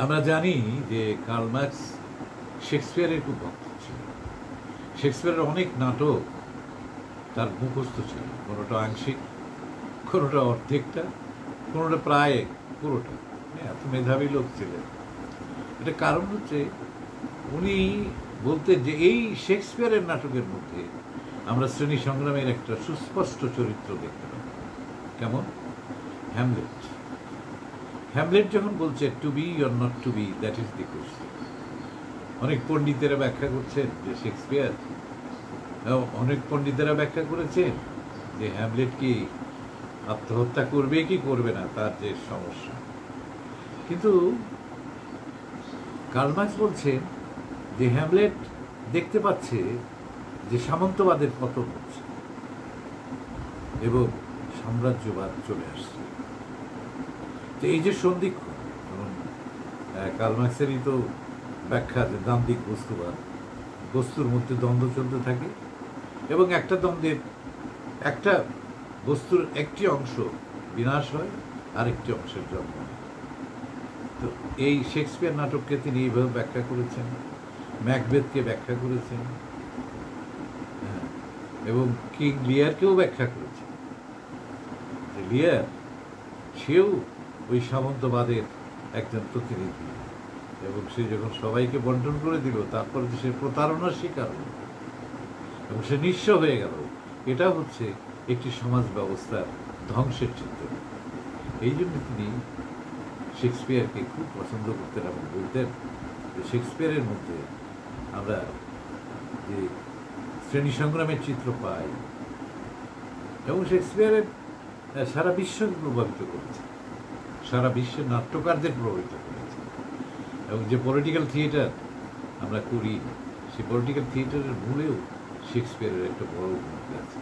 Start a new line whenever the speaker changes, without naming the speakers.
আমরা জানি যে কার্ল মার্কস শেক্সপিয়ারের খুব ভক্ত ছিল। শেক্সপিয়ারের অনেক নাটক তার মুখস্থ ছিল, কোনোটা আংশিক, কোনোটা অর্ধেকটা, কোনোটা প্রায় পুরোটা। এত মেধাবী লোক ছিলেন। এটা কারণ হচ্ছে উনি বলতেন যে এই শেক্সপিয়ারের নাটকের মধ্যে আমরা শ্রেণী সংগ্রামের একটা সুস্পষ্ট চরিত্র দেখতে পাই। কেমন? হ্যামলেট। হ্যামলেট যখন বলছে to be or not to be, that is the question. অনেক পণ্ডিতেরা ব্যাখ্যা করছেন যে শেক্সপিয়ার, অনেক পণ্ডিতেরা ব্যাখ্যা করেছেন যে হ্যামলেট কি আত্মহত্যা করবে কি করবে না, তার যে সমস্যা। কিন্তু কার্ল মার্কস বলছেন যে হ্যামলেট দেখতে পাচ্ছে যে সামন্তবাদের পতন হচ্ছে এবং সাম্রাজ্যবাদ চলে আসছে। তো এই যে সন্ধিক্ষণ, যেমন কার্ল মার্কসেরই তো ব্যাখ্যা যে দ্বান্দ্বিক বস্তুবাদ, বস্তুর মধ্যে দ্বন্দ্ব চলতে থাকে এবং একটা দ্বন্দ্বের একটা বস্তুর একটি অংশ বিনাশ হয়, আরেকটি অংশের জন্ম হয়। তো এই শেক্সপিয়ার নাটককে তিনি এইভাবে ব্যাখ্যা করেছেন, ম্যাকবেথকে ব্যাখ্যা করেছেন, এবং কিং লিয়ারকেও ব্যাখ্যা করেছেন। যে লিয়ার, সেও ওই সামন্তবাদের একজন প্রতিনিধি, এবং সে যখন সবাইকে বন্টন করে দিল তারপরে সে প্রতারণার শিকার হল এবং সে নিঃস্ব হয়ে গেল। এটা হচ্ছে একটি সমাজ ব্যবস্থার ধ্বংসের চিত্র। এই জন্য তিনি শেক্সপিয়ারকে খুব পছন্দ করতেন এবং বলতেন যে শেক্সপিয়ারের মধ্যে আমরা যে শ্রেণী সংগ্রামের চিত্র পাই, এবং শেক্সপিয়ারের সারা বিশ্বকে প্রভাবিত করেছে, সারা বিশ্বের নাট্যকারদের প্রভাবিত করেছে। এবং যে পলিটিক্যাল থিয়েটার আমরা করি, সেই পলিটিক্যাল থিয়েটারের মূলেও শেক্সপিয়ারের একটা বড় ভূমিকা আছে।